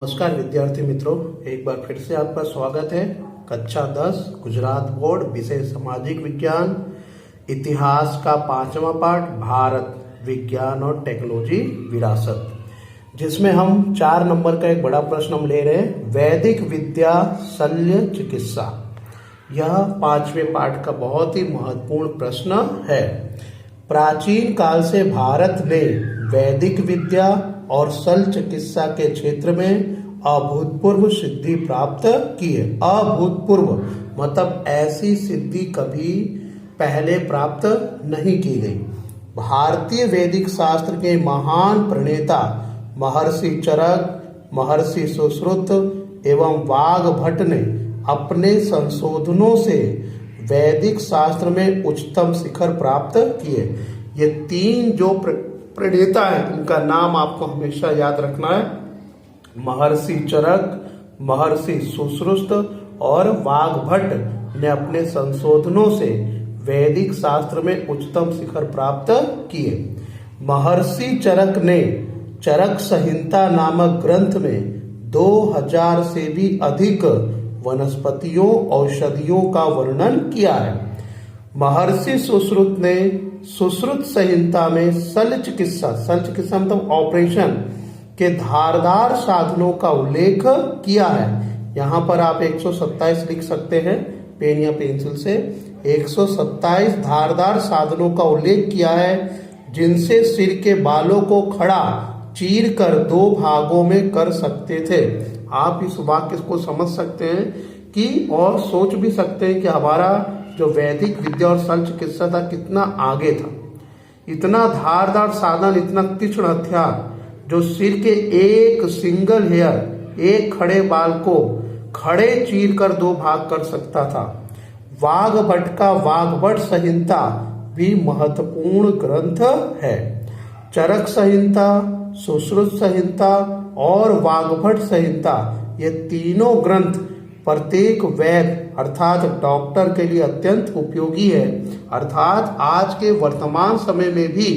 नमस्कार विद्यार्थी मित्रों, एक बार फिर से आपका स्वागत है। कक्षा 10 गुजरात बोर्ड, विषय सामाजिक विज्ञान, इतिहास का 5वां पाठ भारत विज्ञान और टेक्नोलॉजी विरासत, जिसमें हम 4 नंबर का एक बड़ा प्रश्न हम ले रहे हैं, वैदिक विद्या शल्य चिकित्सा। यह 5वें पाठ का बहुत ही महत्वपूर्ण प्रश्न है। प्राचीन काल से भारत ने वैदिक विद्या और शल्य चिकित्सा के क्षेत्र में अभूतपूर्व सिद्धि प्राप्त की है। अभूतपूर्व मतलब ऐसी सिद्धि कभी पहले प्राप्त नहीं की गई। भारतीय वैदिक शास्त्र के महान प्रणेता महर्षि चरक, महर्षि सुश्रुत एवं वाग्भट ने अपने संशोधनों से वैदिक शास्त्र में उच्चतम शिखर प्राप्त किए। ये 3 जो प्रणेता है, इनका नाम आपको हमेशा याद रखना है। महर्षि चरक, महर्षि सुश्रुत और वाग्भट ने अपने संशोधनों से वैदिक शास्त्र में उच्चतम शिखर प्राप्त किए। महर्षि चरक ने चरक संहिता नामक ग्रंथ में 2000 से भी अधिक वनस्पतियों औषधियों का वर्णन किया है। महर्षि सुश्रुत ने सुश्रुत संहिता में शल्य चिकित्सा मतलब ऑपरेशन के धारदार साधनों का उल्लेख किया है। यहाँ पर आप 127 लिख सकते हैं पेन या पेंसिल से। 127 धारदार साधनों का उल्लेख किया है, जिनसे सिर के बालों को खड़ा चीर कर 2 भागों में कर सकते थे। आप इस वाक्य को समझ सकते हैं कि और सोच भी सकते हैं कि हमारा जो वैदिक विद्या और शल्य चिकित्सा था कितना आगे था। इतना धारदार साधन, इतना तीक्ष्ण हथियार जो सिर के एक सिंगल हेयर, एक खड़े बाल को खड़े चीर कर 2 भाग कर सकता था। वाग्भट का वाग्भट संहिता भी महत्वपूर्ण ग्रंथ है। चरक संहिता, सुश्रुत संहिता और वाग्भट संहिता, ये तीनों ग्रंथ प्रत्येक वैद्य अर्थात डॉक्टर के लिए अत्यंत उपयोगी है। अर्थात आज के वर्तमान समय में भी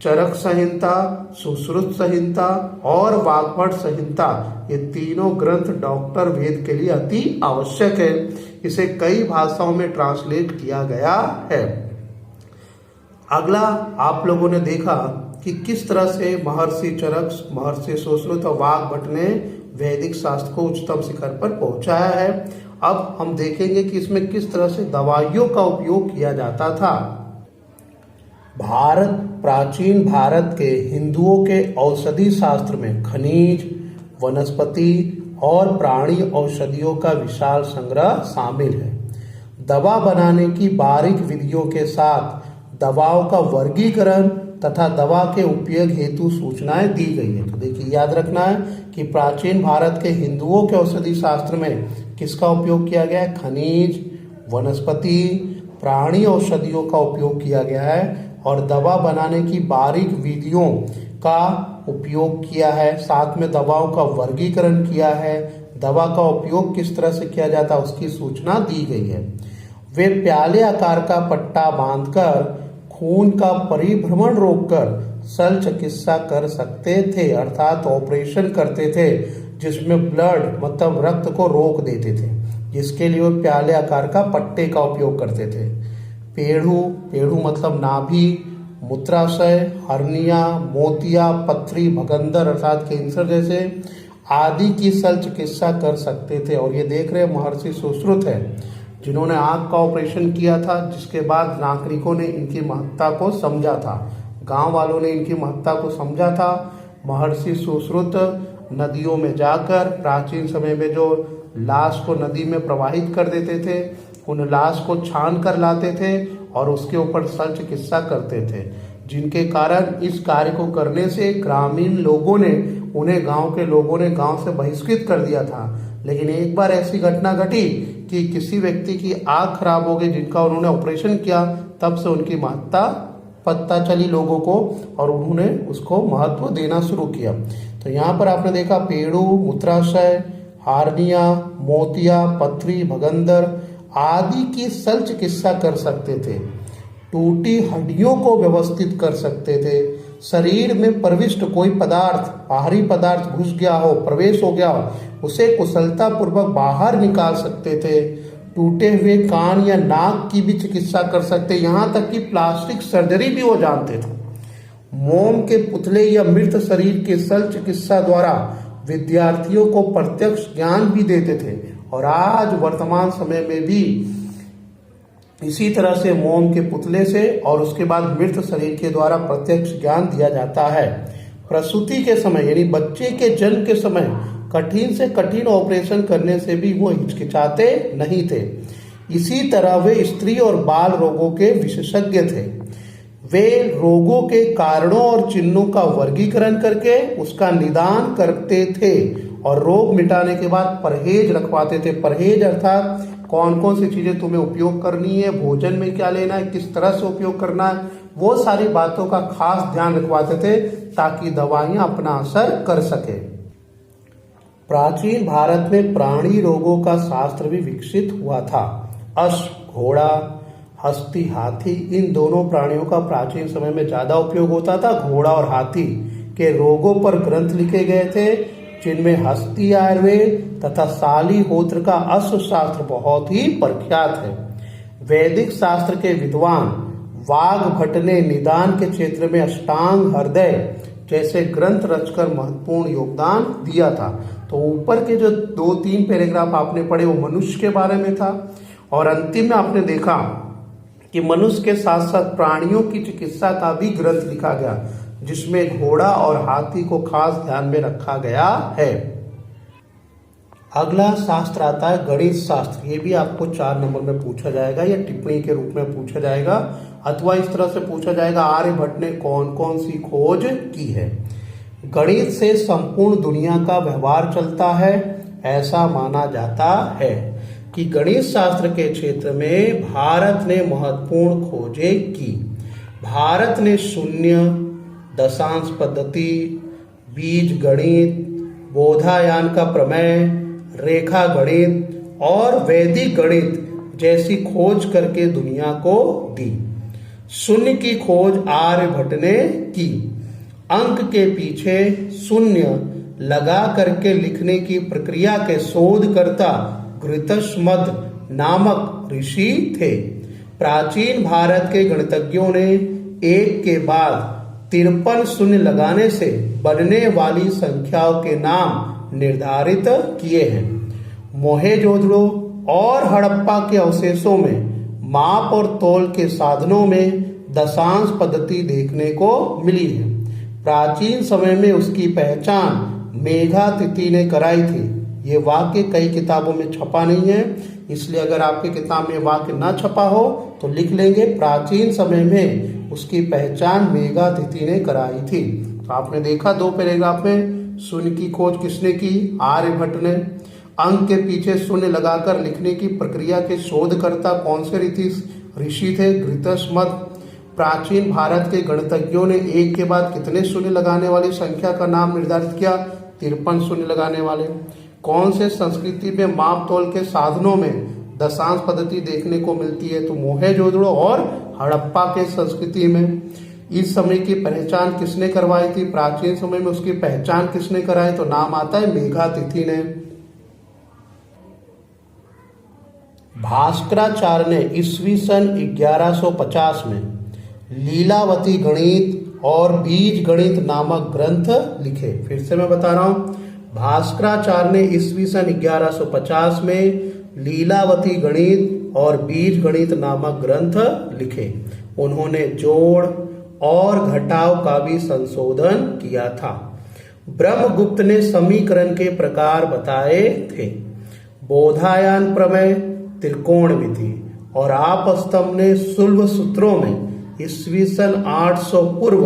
चरक संहिता, सुश्रुत संहिता और वाग्भट संहिता, ये तीनों ग्रंथ डॉक्टर वेद के लिए अति आवश्यक है। इसे कई भाषाओं में ट्रांसलेट किया गया है। अगला आप लोगों ने देखा कि किस तरह से महर्षि चरक, महर्षि सुश्रुत और वाग्भट ने वैदिक शास्त्र को उच्चतम शिखर पर पहुंचाया है। अब हम देखेंगे कि इसमें किस तरह से दवाइयों का उपयोग किया जाता था। प्राचीन भारत के हिंदुओं के औषधि शास्त्र में खनिज, वनस्पति और प्राणी औषधियों का विशाल संग्रह शामिल है। दवा बनाने की बारीक विधियों के साथ दवाओं का वर्गीकरण तथा दवा के उपयोग हेतु सूचनाएं दी गई है। तो देखिए, याद रखना है कि प्राचीन भारत के हिंदुओं के औषधि शास्त्र में किसका उपयोग किया गया है? खनिज, वनस्पति, प्राणी औषधियों का उपयोग किया गया है और दवा बनाने की बारीक विधियों का उपयोग किया है। साथ में दवाओं का वर्गीकरण किया है, दवा का उपयोग किस तरह से किया जाता है उसकी सूचना दी गई है। वे प्याले आकार का पट्टा बांधकर खून का परिभ्रमण रोककर शल्य चिकित्सा कर सकते थे, अर्थात ऑपरेशन करते थे जिसमें ब्लड मतलब रक्त को रोक देते थे, जिसके लिए वो प्याले आकार का पट्टे का उपयोग करते थे। पेड़ू मतलब नाभि, मूत्राशय, हर्निया, मोतिया, पथरी, भगंदर अर्थात कैंसर जैसे आदि की शल्य चिकित्सा कर सकते थे। और ये देख रहे महर्षि सुश्रुत है, जिन्होंने आंख का ऑपरेशन किया था, जिसके बाद नागरिकों ने इनकी महत्ता को समझा था, गांव वालों ने इनकी महत्ता को समझा था। महर्षि सुश्रुत नदियों में जाकर प्राचीन समय में जो लाश को नदी में प्रवाहित कर देते थे, उन लाश को छान कर लाते थे और उसके ऊपर शल्य चिकित्सा करते थे, जिनके कारण इस कार्य को करने से ग्रामीण लोगों ने, उन्हें गांव के लोगों ने गांव से बहिष्कृत कर दिया था। लेकिन एक बार ऐसी घटना घटी कि किसी व्यक्ति की आंख खराब हो गई, जिनका उन्होंने ऑपरेशन किया, तब से उनकी महत्ता पता चली लोगों को और उन्होंने उसको महत्व देना शुरू किया। तो यहाँ पर आपने देखा पेड़ू, मूत्राशय, हार्निया, मोतिया, पथरी, भगंदर आदि की शल्य चिकित्सा कर सकते थे। टूटी हड्डियों को व्यवस्थित कर सकते थे, शरीर में प्रविष्ट कोई पदार्थ, बाहरी पदार्थ घुस गया हो, प्रवेश हो गया हो, उसे कुशलता पूर्वक बाहर निकाल सकते थे। टूटे हुए कान या नाक की भी चिकित्सा कर सकते, यहाँ तक कि प्लास्टिक सर्जरी भी वो जानते थे। मोम के पुतले या मृत शरीर के शल्य चिकित्सा द्वारा विद्यार्थियों को प्रत्यक्ष ज्ञान भी देते थे। और आज वर्तमान समय में भी इसी तरह से मोम के पुतले से और उसके बाद मृत शरीर के द्वारा प्रत्यक्ष ज्ञान दिया जाता है। प्रसूति के समय यानी बच्चे के जन्म के समय कठिन से कठिन ऑपरेशन करने से भी वो हिचकिचाते नहीं थे। इसी तरह वे स्त्री और बाल रोगों के विशेषज्ञ थे। वे रोगों के कारणों और चिन्हों का वर्गीकरण करके उसका निदान करते थे और रोग मिटाने के बाद परहेज रखवाते थे। परहेज अर्थात कौन कौन सी चीजें तुम्हें उपयोग करनी है, भोजन में क्या लेना है, किस तरह से उपयोग करना है, वो सारी बातों का खास ध्यान रखवाते थे ताकि दवाइयां अपना असर कर सके। प्राचीन भारत में प्राणी रोगों का शास्त्र भी विकसित हुआ था। अश्व, घोड़ा, हस्ती, हाथी, इन दोनों प्राणियों का प्राचीन समय में ज्यादा उपयोग होता था। घोड़ा और हाथी के रोगों पर ग्रंथ लिखे गए थे, जिनमें हस्ती आयुर्वेद तथा शालिहोत्र का अश्वशास्त्र बहुत ही प्रख्यात है। वैदिक शास्त्र के विद्वान वाग्भट ने निदान के क्षेत्र में अष्टांग हृदय जैसे ग्रंथ रचकर महत्वपूर्ण योगदान दिया था। तो ऊपर के जो 2-3 पैराग्राफ आपने पढ़े वो मनुष्य के बारे में था, और अंतिम में आपने देखा कि मनुष्य के साथ साथ प्राणियों की चिकित्सा का भी ग्रंथ लिखा गया, जिसमें घोड़ा और हाथी को खास ध्यान में रखा गया है। अगला शास्त्र आता है गणित शास्त्र। ये भी आपको 4 नंबर में पूछा जाएगा या टिप्पणी के रूप में पूछा जाएगा, अथवा इस तरह से पूछा जाएगा आर्यभट्ट ने कौन कौन सी खोज की है। गणित से संपूर्ण दुनिया का व्यवहार चलता है, ऐसा माना जाता है कि गणित शास्त्र के क्षेत्र में भारत ने महत्वपूर्ण खोजें की। भारत ने शून्य, दशांश पद्धति, बीज गणित, बोधायन का प्रमेय, रेखा गणित और वैदिक गणित जैसी खोज करके दुनिया को दी। शून्य की खोज आर्यभट्ट ने की। अंक के पीछे शून्य लगा करके लिखने की प्रक्रिया के शोधकर्ता घृतस्मद नामक ऋषि थे। प्राचीन भारत के गणितज्ञों ने एक के बाद 53 शून्य लगाने से बनने वाली संख्याओं के नाम निर्धारित किए हैं। मोहेंजोदड़ो और हड़प्पा के अवशेषों में माप और तौल के साधनों में दशांश पद्धति देखने को मिली है। प्राचीन समय में उसकी पहचान मेघातिथि ने कराई थी। ये वाक्य कई किताबों में छपा नहीं है, इसलिए अगर आपकी किताब में वाक्य ना छपा हो तो लिख लेंगे प्राचीन समय में उसकी पहचान मेघातिथि ने कराई थी। तो आपने देखा 2 पैराग्राफ में शून्य की खोज किसने की? आर्यभट्ट ने। अंक के पीछे शून्य लगाकर लिखने की प्रक्रिया के शोधकर्ता कौन से ऋषि थे? घृतस्मद। प्राचीन भारत के गणितज्ञों ने एक के बाद कितने शून्य लगाने वाली संख्या का नाम निर्धारित किया? 53 शून्य लगाने वाले। कौन से संस्कृति में माप तौल के साधनों में दशांश पद्धति देखने को मिलती है? तो मोहेंजोदड़ो और हड़प्पा के संस्कृति में। इस समय की पहचान किसने करवाई थी? प्राचीन समय में उसकी पहचान किसने कराई? तो नाम आता है मेघातिथि ने। भास्कराचार्य ने ईस्वी सन 1150 में लीलावती गणित और बीज गणित नामक ग्रंथ लिखे। फिर से मैं बता रहा हूं, भास्कराचार्य ने ईस्वी सन 1150 में लीलावती गणित और बीज गणित नामक ग्रंथ लिखे। उन्होंने जोड़ और घटाव का भी संशोधन किया था। ब्रह्मगुप्त ने समीकरण के प्रकार बताए थे। बोधायन प्रमेय, त्रिकोणमिति और आपस्तम्भ ने सुलभ सूत्रों में ईस्वी सन 800 पूर्व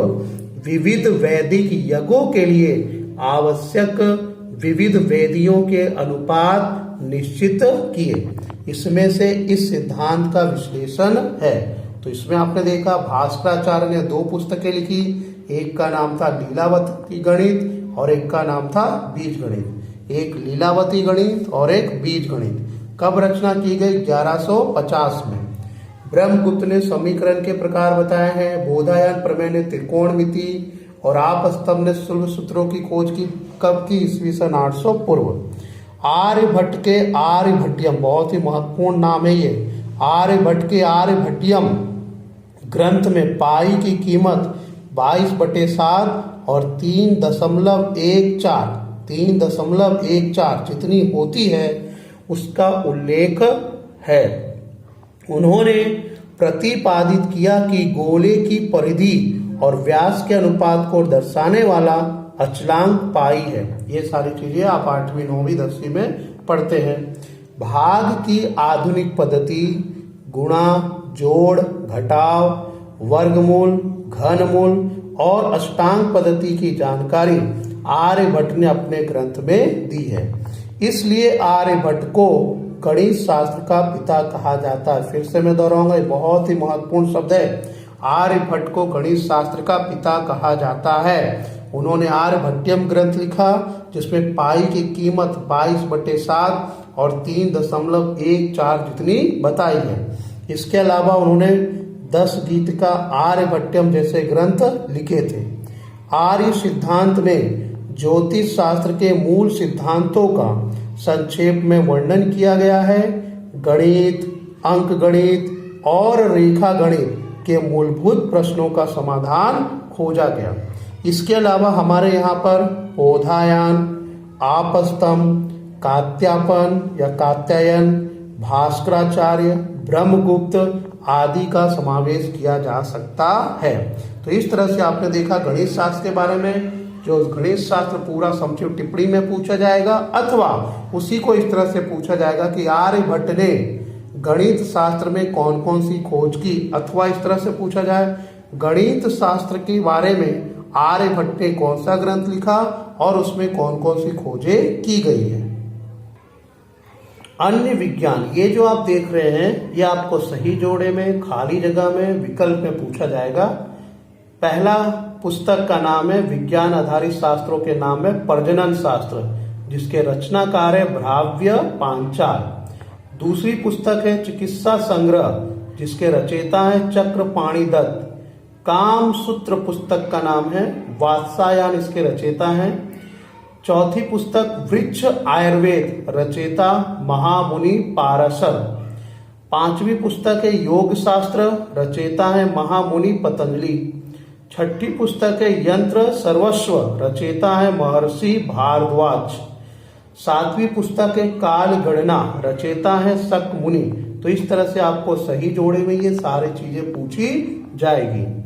विविध वैदिक यज्ञों के लिए आवश्यक विविध वेदियों के अनुपात निश्चित किए। इसमें से इस सिद्धांत का विश्लेषण है। तो इसमें आपने देखा भास्कराचार्य ने 2 पुस्तकें लिखी, एक का नाम था लीलावती गणित और एक का नाम था बीज गणित। एक लीलावती गणित और एक बीज गणित। कब रचना की गई? 1150 में। ब्रह्मगुप्त ने समीकरण के प्रकार बताए हैं। बोधायन प्रमेय ने त्रिकोणमिति और आपस्तंभ ने शुल्ब सूत्रों की खोज की कब की? ईस्वी सन 800 पूर्व। आर्यभट्ट के आर्यभट्टियम, बहुत ही महत्वपूर्ण नाम है ये, आर्यभट्ट के आर्यभट्टियम ग्रंथ में पाई की कीमत 22/7 और 3.14 जितनी होती है उसका उल्लेख है। उन्होंने प्रतिपादित किया कि गोले की परिधि और व्यास के अनुपात को दर्शाने वाला अचलांक पाई है। ये सारी चीजें आप 8वीं 9वीं 10वीं में पढ़ते हैं। भाग की आधुनिक पद्धति, गुणा, जोड़, घटाव, वर्गमूल, घनमूल और अष्टांग पद्धति की जानकारी आर्यभट्ट ने अपने ग्रंथ में दी है। इसलिए आर्यभट्ट को गणित शास्त्र का पिता कहा जाता है। फिर से मैं दोहराऊंगा, ये बहुत ही महत्वपूर्ण शब्द है। आर्यभट्ट को गणित शास्त्र का पिता कहा जाता है। उन्होंने आर्यभट्टियम ग्रंथ लिखा जिसमें पाई की कीमत 22/7 और 3.14 जितनी बताई है। इसके अलावा उन्होंने 10 गीत का आर्यभट्टियम जैसे ग्रंथ लिखे थे। आर्य सिद्धांत में ज्योतिष शास्त्र के मूल सिद्धांतों का संक्षेप में वर्णन किया गया है। गणित, अंक गणित और रेखा गणित के मूलभूत प्रश्नों का समाधान खोजा गया। इसके अलावा हमारे यहाँ पर पौधायन, आपस्तंभ, कात्यापन या कात्यायन, भास्कराचार्य, ब्रह्मगुप्त आदि का समावेश किया जा सकता है। तो इस तरह से आपने देखा गणित शास्त्र के बारे में, जो गणित शास्त्र पूरा संक्षिप्त टिप्पणी में पूछा जाएगा अथवा उसी को इस तरह से पूछा जाएगा कि आर्यभट्ट ने गणित शास्त्र में कौन कौन सी खोज की, अथवा इस तरह से पूछा जाए गणित शास्त्र के बारे में आर्यभट्ट ने कौन सा ग्रंथ लिखा और उसमें कौन कौन सी खोजें की गई है। अन्य विज्ञान, ये जो आप देख रहे हैं ये आपको सही जोड़े में, खाली जगह में, विकल्प में पूछा जाएगा। पहला पुस्तक का नाम है विज्ञान आधारित शास्त्रों के नाम में प्रजनन शास्त्र, जिसके रचनाकार है भ्राव्य पांचाल। दूसरी पुस्तक है चिकित्सा संग्रह, जिसके रचयिता है चक्रपाणि दत्त। काम सूत्र पुस्तक का नाम है वात्सायन, इसके रचयिता हैं। चौथी पुस्तक वृक्ष आयुर्वेद, रचयिता महामुनि पाराशर। पांचवी पुस्तक है योग शास्त्र, रचयिता है महामुनि पतंजलि। छठी पुस्तक है यंत्र सर्वस्व, रचयिता है महर्षि भारद्वाज। सातवीं पुस्तक है काल गणना, रचयिता है शक मुनि। तो इस तरह से आपको सही जोड़े में ये सारी चीजें पूछी जाएगी।